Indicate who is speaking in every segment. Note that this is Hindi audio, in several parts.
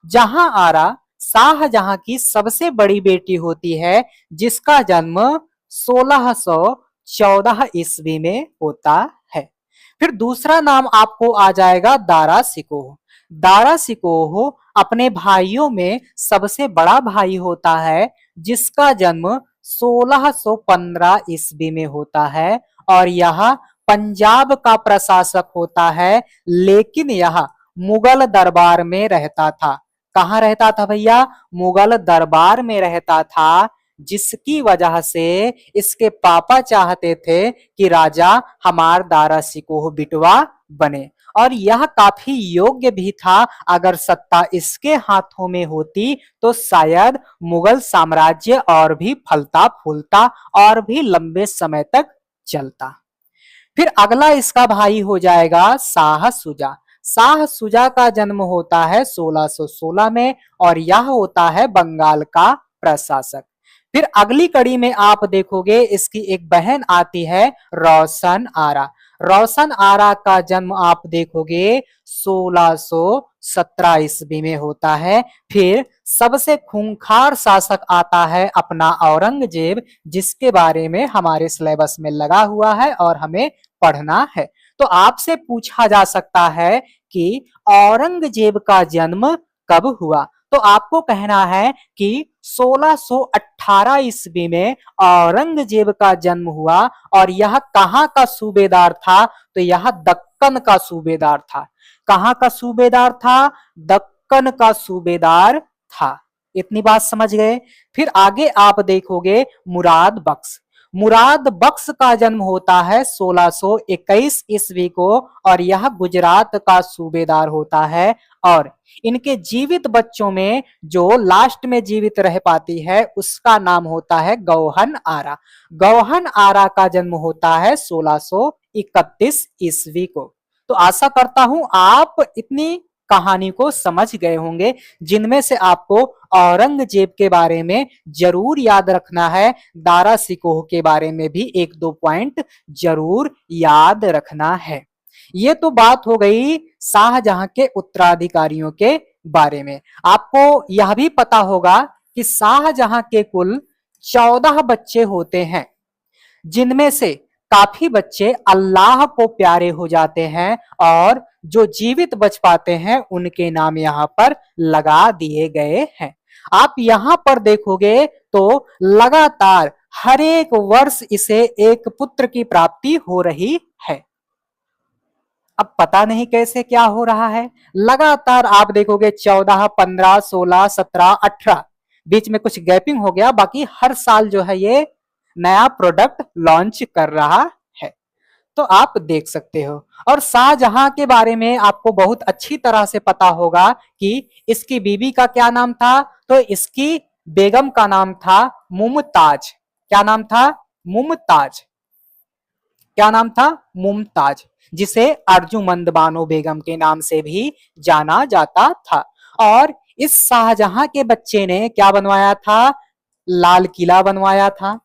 Speaker 1: जहां आरा शाहजहां की सबसे बड़ी बेटी होती है, जिसका जन्म 1614 ईस्वी में होता है। फिर दूसरा नाम आपको आ जाएगा दारा सिकोह। दारा सिकोह अपने भाइयों में सबसे बड़ा भाई होता है, जिसका जन्म 1615 ईस्वी में होता है और यह पंजाब का प्रशासक होता है, लेकिन यह मुगल दरबार में रहता था। कहाँ रहता था भैया? मुगल दरबार में रहता था, जिसकी वजह से इसके पापा चाहते थे कि राजा हमार दारा सिकोह बिटवा बने, और यह काफी योग्य भी था। अगर सत्ता इसके हाथों में होती तो शायद मुगल साम्राज्य और भी फलता फूलता और भी लंबे समय तक चलता। फिर अगला इसका भाई हो जाएगा शाह सुजा। शाह सुजा का जन्म होता है 1616 में और यह होता है बंगाल का प्रशासक। फिर अगली कड़ी में आप देखोगे इसकी एक बहन आती है रोशन आरा। रोशन आरा का जन्म आप देखोगे 1617 ईस्वी में होता है। फिर सबसे खूंखार शासक आता है अपना औरंगजेब, जिसके बारे में हमारे सिलेबस में लगा हुआ है और हमें पढ़ना है। तो आपसे पूछा जा सकता है कि औरंगजेब का जन्म कब हुआ? तो आपको कहना है कि 1618 ईस्वी में औरंगजेब का जन्म हुआ और यह कहां का सूबेदार था? तो यह दक्कन का सूबेदार था। कहां का सूबेदार था? दक्कन का सूबेदार था। इतनी बात समझ गए। फिर आगे आप देखोगे मुराद बख्श। मुराद बख्श का जन्म होता है 1621 ईस्वी को और यह गुजरात का सूबेदार होता है। और इनके जीवित बच्चों में जो लास्ट में जीवित रह पाती है उसका नाम होता है गौहन आरा। गौहन आरा का जन्म होता है 1631 ईस्वी को। तो आशा करता हूं आप इतनी कहानी को समझ गए होंगे, जिनमें से आपको औरंगजेब के बारे में जरूर याद रखना है। दारा सिकोह के बारे में भी एक दो पॉइंट जरूर याद रखना है। ये तो बात हो गई शाहजहां के उत्तराधिकारियों के बारे में। आपको यह भी पता होगा कि शाहजहां के कुल 14 बच्चे होते हैं, जिनमें से काफी बच्चे अल्लाह को प्यारे हो जाते हैं और जो जीवित बच पाते हैं उनके नाम यहाँ पर लगा दिए गए हैं। आप यहाँ पर देखोगे तो लगातार हर एक वर्ष इसे एक पुत्र की प्राप्ति हो रही है। अब पता नहीं कैसे क्या हो रहा है, लगातार आप देखोगे 14, 15, 16, 17, 18, बीच में कुछ गैपिंग हो गया, बाकी हर साल जो है ये नया प्रोडक्ट लॉन्च कर रहा है। तो आप देख सकते हो। और शाहजहां के बारे में आपको बहुत अच्छी तरह से पता होगा कि इसकी बीबी का क्या नाम था? तो इसकी बेगम का नाम था मुमताज। क्या नाम था? मुमताज। क्या नाम था? मुमताज, जिसे अर्जुमंद बानो बेगम के नाम से भी जाना जाता था। और इस शाहजहां के बच्चे ने क्या बनवाया था? लाल किला बनवाया था।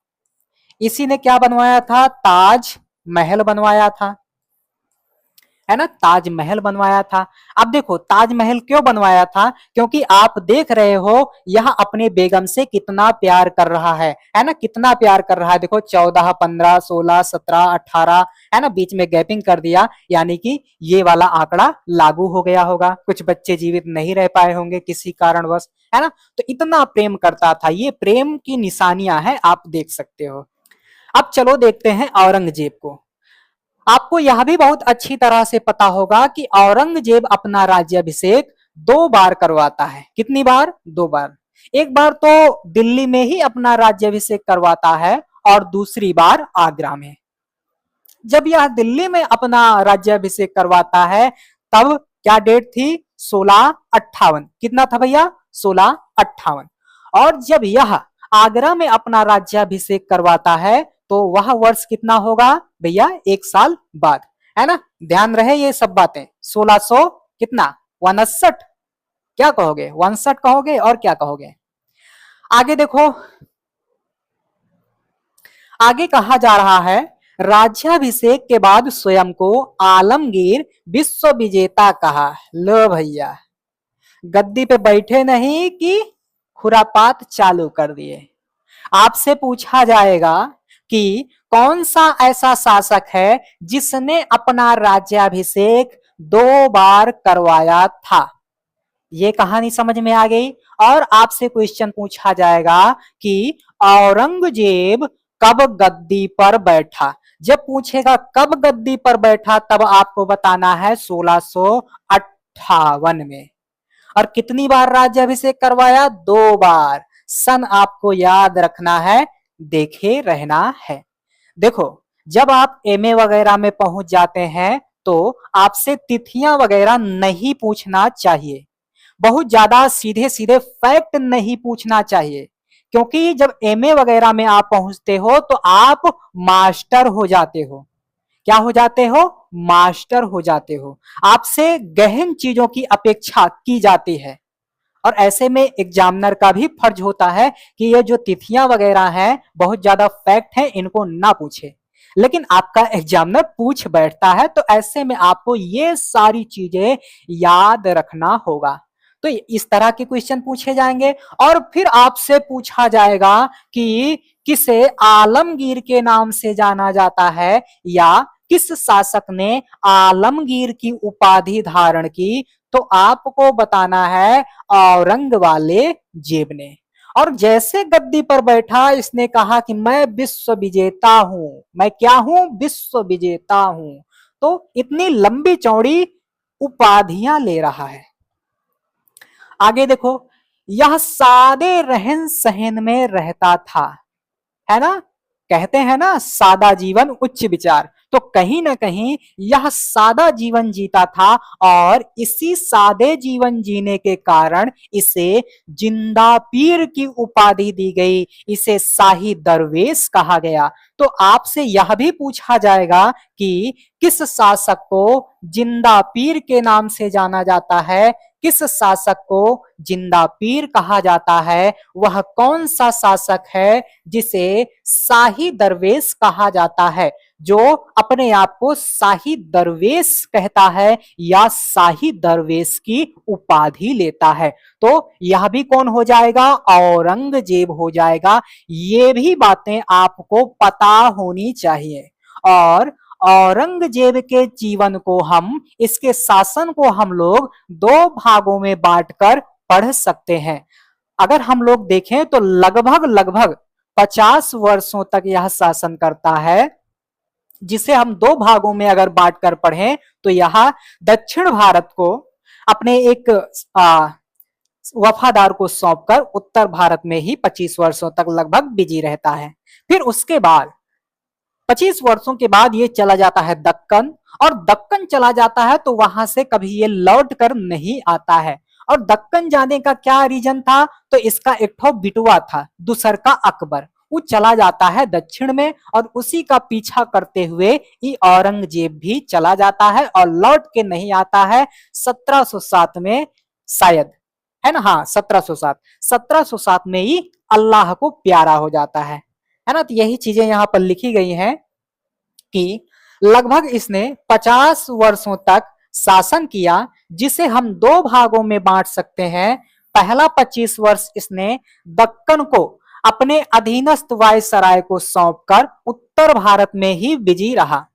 Speaker 1: इसी ने क्या बनवाया था? ताज महल बनवाया था, है ना? ताजमहल बनवाया था। अब देखो ताजमहल क्यों बनवाया था? क्योंकि आप देख रहे हो यह अपने बेगम से कितना प्यार कर रहा है ना? कितना प्यार कर रहा है। देखो 14, 15, 16, 17, 18, है ना? बीच में गैपिंग कर दिया, यानी कि ये वाला आंकड़ा लागू हो गया होगा। कुछ बच्चे जीवित नहीं रह पाए होंगे किसी कारणवश, है ना? तो इतना प्रेम करता था। ये प्रेम की निशानियां हैं, आप देख सकते हो। अब चलो देखते हैं औरंगजेब को। आपको यह भी बहुत अच्छी तरह से पता होगा कि औरंगजेब अपना राज्याभिषेक 2 बार करवाता है। कितनी बार? 2 बार। एक बार तो दिल्ली में ही अपना राज्याभिषेक करवाता है और दूसरी बार आगरा में। जब यह दिल्ली में अपना राज्याभिषेक करवाता है तब क्या डेट थी? 1658। कितना था भैया? 1658। और जब यह आगरा में अपना राज्याभिषेक करवाता है तो वह वर्ष कितना होगा भैया? 1 साल बाद, है ना? ध्यान रहे ये सब बातें। 1600 कितना? 59। क्या कहोगे? 59 कहोगे और क्या कहोगे? आगे देखो, आगे कहा जा रहा है राज्याभिषेक के बाद स्वयं को आलमगीर विश्व विजेता कहा। लो भैया, गद्दी पे बैठे नहीं कि खुरापात चालू कर दिए। आपसे पूछा जाएगा कि कौन सा ऐसा शासक है जिसने अपना राज्याभिषेक 2 बार करवाया था। ये कहानी समझ में आ गई। और आपसे क्वेश्चन पूछा जाएगा कि औरंगजेब कब गद्दी पर बैठा। जब पूछेगा कब गद्दी पर बैठा तब आपको बताना है 1658 में। और कितनी बार राज्याभिषेक करवाया, 2 बार। सन आपको याद रखना है, देखे रहना है। देखो, जब आप एमए वगैरह में पहुंच जाते हैं तो आपसे तिथियां वगैरह नहीं पूछना चाहिए। बहुत ज्यादा सीधे सीधे फैक्ट नहीं पूछना चाहिए, क्योंकि जब एमए वगैरह में आप पहुंचते हो तो आप मास्टर हो जाते हो। क्या हो जाते हो, मास्टर हो जाते हो। आपसे गहन चीजों की अपेक्षा की जाती है। और ऐसे में एग्जामिनर का भी फर्ज होता है कि ये जो तिथियां वगैरह हैं बहुत ज्यादा फैक्ट हैं, इनको ना पूछे। लेकिन आपका एग्जामिनर पूछ बैठता है, तो ऐसे में आपको ये सारी चीजें याद रखना होगा। तो इस तरह के क्वेश्चन पूछे जाएंगे। और फिर आपसे पूछा जाएगा कि किसे आलमगीर के नाम से जाना जाता है, या किस शासक ने आलमगीर की उपाधि धारण की। तो आपको बताना है औरंगजेब ने। और जैसे गद्दी पर बैठा इसने कहा कि मैं विश्व विजेता हूं। मैं क्या हूं, विश्व विजेता हूं। तो इतनी लंबी चौड़ी उपाधियां ले रहा है। आगे देखो, यह सादे रहन सहन में रहता था, है ना। कहते हैं ना, सादा जीवन उच्च विचार। तो कहीं ना कहीं यह सादा जीवन जीता था, और इसी सादे जीवन जीने के कारण इसे जिंदा पीर की उपाधि दी गई, इसे शाही दरवेश कहा गया। तो आपसे यह भी पूछा जाएगा कि किस शासक को जिंदा पीर के नाम से जाना जाता है, किस शासक को जिंदा पीर कहा जाता है, वह कौन सा शासक है जिसे शाही दरवेश कहा जाता है, जो अपने आप को शाही दरवेश कहता है या शाही दरवेश की उपाधि लेता है। तो यह भी कौन हो जाएगा, औरंगजेब हो जाएगा। ये भी बातें आपको पता होनी चाहिए। और औरंगजेब के जीवन को हम, इसके शासन को हम लोग 2 भागों में बांटकर पढ़ सकते हैं। अगर हम लोग देखें तो लगभग लगभग 50 वर्षों तक यह शासन करता है, जिसे हम 2 भागों में अगर बांटकर पढ़ें तो यह दक्षिण भारत को अपने एक वफादार को सौंपकर उत्तर भारत में ही 25 वर्षों तक लगभग बिजी रहता है। फिर उसके बाद 25 वर्षों के बाद ये चला जाता है दक्कन, और दक्कन चला जाता है तो वहां से कभी ये लौट कर नहीं आता है। और दक्कन जाने का क्या रीजन था, तो इसका एक ठो बिटुआ था दूसर का अकबर, वो चला जाता है दक्षिण में, और उसी का पीछा करते हुए ये औरंगजेब भी चला जाता है और लौट के नहीं आता है 1707 में शायद, है ना। हाँ, 1707 में ही अल्लाह को प्यारा हो जाता है ना। तो यही चीजें यहाँ पर लिखी गई हैं कि लगभग इसने 50 वर्षों तक शासन किया, जिसे हम 2 भागों में बांट सकते हैं। पहला 25 वर्ष इसने दक्कन को अपने अधीनस्थ वायसराय को सौंपकर उत्तर भारत में ही बिजी रहा।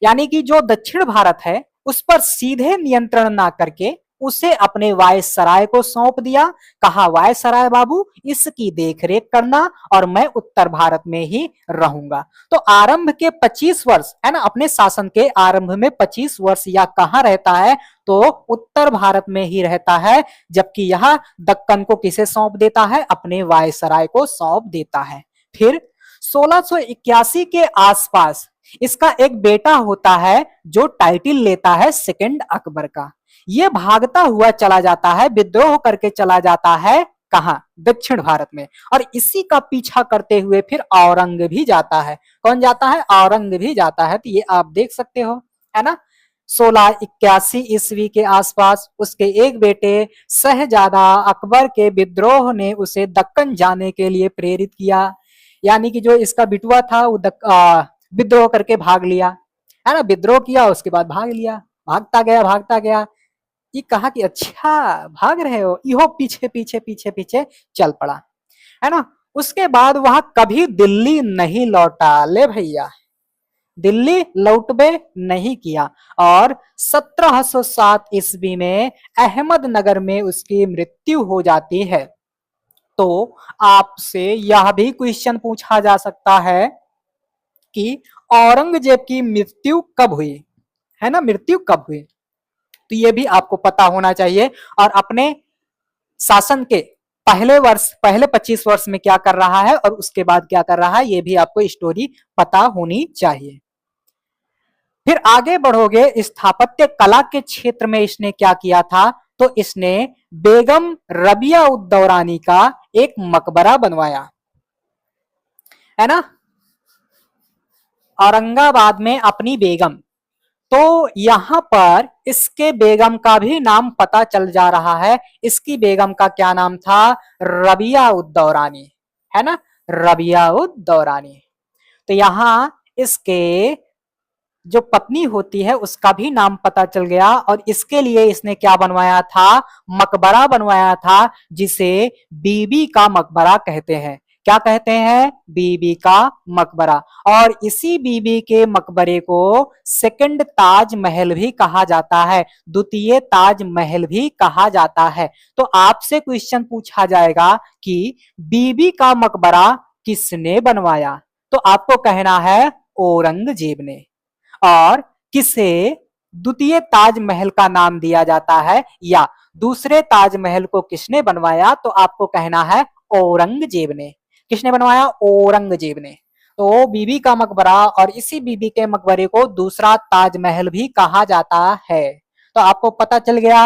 Speaker 1: यानी कि जो दक्षिण भारत है उस पर सीधे नियंत्रण ना करके उसे अपने वायसराय को सौंप दिया। कहा, वायसराय बाबू इसकी देखरेख करना और मैं उत्तर भारत में ही रहूंगा। तो आरंभ के 25 वर्ष, है ना, अपने शासन के आरंभ में 25 वर्ष या कहां रहता है, तो उत्तर भारत में ही रहता है। जबकि यह दक्कन को किसे सौंप देता है, अपने वायसराय को सौंप देता है। फिर 1681 के आसपास इसका एक बेटा होता है जो टाइटिल लेता है सेकंड अकबर का। ये भागता हुआ चला जाता है, विद्रोह करके चला जाता है कहां, दक्षिण भारत में। और इसी का पीछा करते हुए फिर औरंग भी जाता है। कौन जाता है, औरंग भी जाता है। तो ये आप देख सकते हो, है ना। 1681 ईस्वी के आसपास उसके एक बेटे शहजादा अकबर के विद्रोह ने उसे दक्कन जाने के लिए प्रेरित किया। यानी कि जो इसका बिटुआ था वो विद्रोह करके भाग लिया, है ना। विद्रोह किया, उसके बाद भाग लिया, भागता गया भागता गया। ये कहा कि अच्छा भाग रहे हो, इहो पीछे पीछे पीछे पीछे चल पड़ा, है ना। उसके बाद वह कभी दिल्ली नहीं लौटा, ले भैया, दिल्ली लौटबे नहीं किया। और 1707 ईस्वी में अहमदनगर में उसकी मृत्यु हो जाती है। तो आपसे यह भी क्वेश्चन पूछा जा सकता है कि औरंगजेब की मृत्यु कब हुई, है ना, मृत्यु कब हुई, तो ये भी आपको पता होना चाहिए। और अपने शासन के पहले 25 वर्ष में क्या कर रहा है और उसके बाद क्या कर रहा है, ये भी आपको स्टोरी पता होनी चाहिए। फिर आगे बढ़ोगे, स्थापत्य कला के क्षेत्र में इसने क्या किया था, तो इसने बेगम रबिया उद दौरानी का एक मकबरा बनवाया, है ना, औरंगाबाद में अपनी बेगम। तो यहां पर इसके बेगम का भी नाम पता चल जा रहा है। इसकी बेगम का क्या नाम था, रबिया उद दौरानी, है ना, रबिया उद दौरानी। तो यहां इसके जो पत्नी होती है उसका भी नाम पता चल गया। और इसके लिए इसने क्या बनवाया था, मकबरा बनवाया था, जिसे बीबी का मकबरा कहते हैं। क्या कहते हैं, बीबी का मकबरा। और इसी बीबी के मकबरे को सेकंड ताजमहल भी कहा जाता है, द्वितीय ताजमहल भी कहा जाता है। तो आपसे क्वेश्चन पूछा जाएगा कि बीबी का मकबरा किसने बनवाया, तो आपको कहना है औरंगजेब ने। और किसे द्वितीय ताजमहल का नाम दिया जाता है, या दूसरे ताजमहल को किसने बनवाया, तो आपको कहना है औरंगजेब ने। किसने बनवाया, औरंगजेब ने। तो बीबी का मकबरा और इसी बीबी के मकबरे को दूसरा ताजमहल भी कहा जाता है। तो आपको पता चल गया,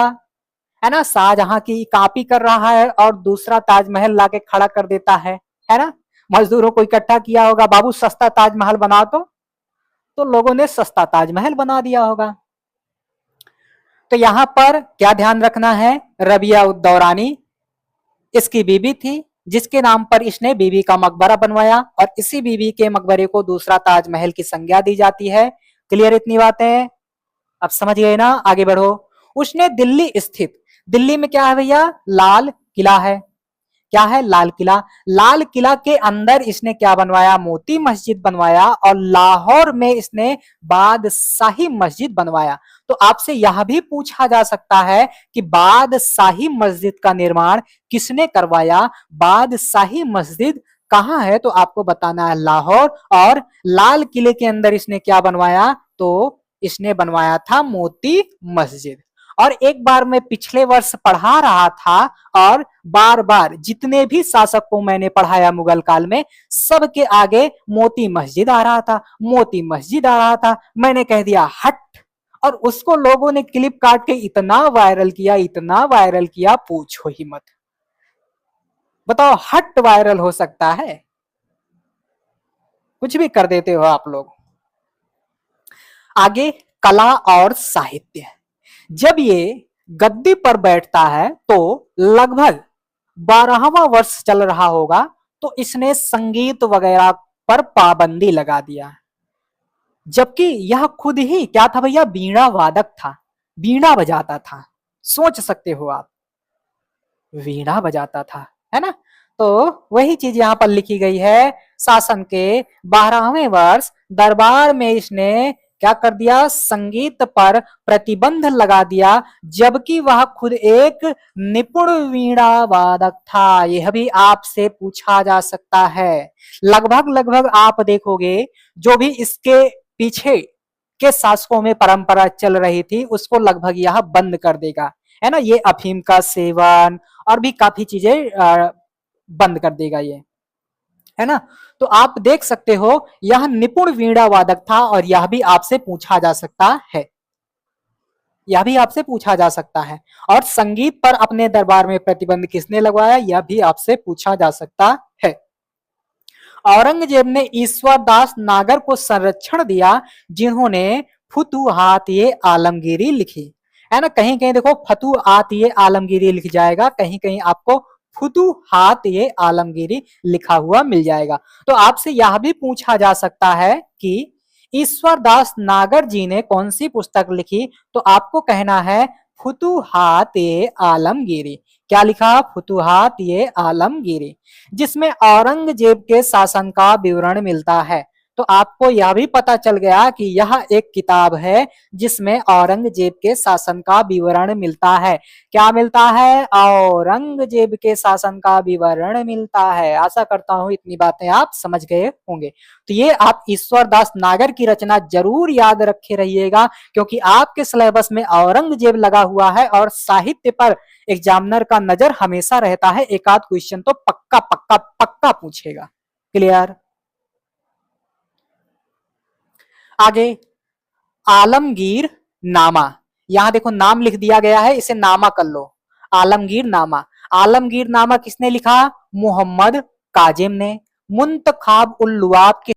Speaker 1: है ना, शाहजहां की कॉपी कर रहा है और दूसरा ताजमहल लाके खड़ा कर देता है ना। मजदूरों को इकट्ठा किया होगा, बाबू सस्ता ताजमहल बना, तो लोगों ने सस्ता ताजमहल बना दिया होगा। तो यहां पर क्या ध्यान रखना है, रबिया उद दौरानी इसकी बीबी थी, जिसके नाम पर इसने बीबी का मकबरा बनवाया और इसी बीबी के मकबरे को दूसरा ताजमहल की संज्ञा दी जाती है। क्लियर इतनी बातें, अब समझ गए ना, आगे बढ़ो। उसने दिल्ली स्थित, दिल्ली में क्या है भैया, लाल किला है। क्या है, लाल किला। लाल किला के अंदर इसने क्या बनवाया, मोती मस्जिद बनवाया। और लाहौर में इसने बादशाही मस्जिद बनवाया। तो आपसे यह भी पूछा जा सकता है कि बादशाही मस्जिद का निर्माण किसने करवाया, बादशाही मस्जिद कहाँ है, तो आपको बताना है लाहौर। और लाल किले के अंदर इसने क्या बनवाया, तो इसने बनवाया था मोती मस्जिद। और एक बार मैं पिछले वर्ष पढ़ा रहा था और बार बार जितने भी शासक को मैंने पढ़ाया मुगल काल में, सबके आगे मोती मस्जिद आ रहा था, मोती मस्जिद आ रहा था। मैंने कह दिया हट, और उसको लोगों ने क्लिप काट के इतना वायरल किया, इतना वायरल किया, पूछो ही मत। बताओ, हट वायरल हो सकता है, कुछ भी कर देते हो आप लोग। आगे कला और साहित्य। जब ये गद्दी पर बैठता है तो लगभग 12वां वर्ष चल रहा होगा, तो इसने संगीत वगैरह पर पाबंदी लगा दिया। जबकि यह खुद ही क्या था भैया, बीणा वादक था, बीणा बजाता था। सोच सकते हो आप, वीणा बजाता था, है ना। तो वही चीज यहां पर लिखी गई है। शासन के 12वें वर्ष दरबार में इसने क्या कर दिया, संगीत पर प्रतिबंध लगा दिया, जबकि वह खुद एक निपुण वीणा वादक था। यह भी आपसे पूछा जा सकता है। लगभग लगभग आप देखोगे जो भी इसके पीछे के शासकों में परंपरा चल रही थी, उसको लगभग यह बंद कर देगा, है ना। ये अफीम का सेवन और भी काफी चीजें बंद कर देगा ये, है ना। तो आप देख सकते हो यह निपुण वीणा वादक था। और यह भी आपसे पूछा जा सकता है, यह भी आपसे पूछा जा सकता है। और संगीत पर अपने दरबार में प्रतिबंध किसने लगवाया, यह भी आपसे पूछा जा सकता है। औरंगजेब ने ईश्वर दास नागर को संरक्षण दिया, जिन्होंने फुतुहात ये आलमगीरी लिखी, है ना। कहीं कहीं देखो फतुहात ये आलमगीरी लिख जाएगा, कहीं कहीं आपको फुतुहात ये आलमगीरी लिखा हुआ मिल जाएगा। तो आपसे यह भी पूछा जा सकता है कि ईश्वर दास नागर जी ने कौन सी पुस्तक लिखी, तो आपको कहना है फुतुहात ए आलमगीरी। क्या लिखा? फुतुहात ए आलमगीरी, जिसमें औरंगजेब के शासन का विवरण मिलता है। तो आपको यह भी पता चल गया कि यह एक किताब है जिसमें औरंगजेब के शासन का विवरण मिलता है। क्या मिलता है? औरंगजेब के शासन का विवरण मिलता है। आशा करता हूं इतनी बातें आप समझ गए होंगे। तो ये आप ईश्वर दास नागर की रचना जरूर याद रखे रहिएगा, क्योंकि आपके सिलेबस में औरंगजेब लगा हुआ है और साहित्य पर एग्जामिनर का नजर हमेशा रहता है। एक आध क्वेश्चन तो पक्का पक्का पक्का पूछेगा। क्लियर? आगे आलमगीर नामा। यहां देखो नाम लिख दिया गया है, इसे नामा कर लो। आलमगीर नामा। आलमगीर नामा किसने लिखा? मोहम्मद काजिम ने। मुंतखाब उल लुआब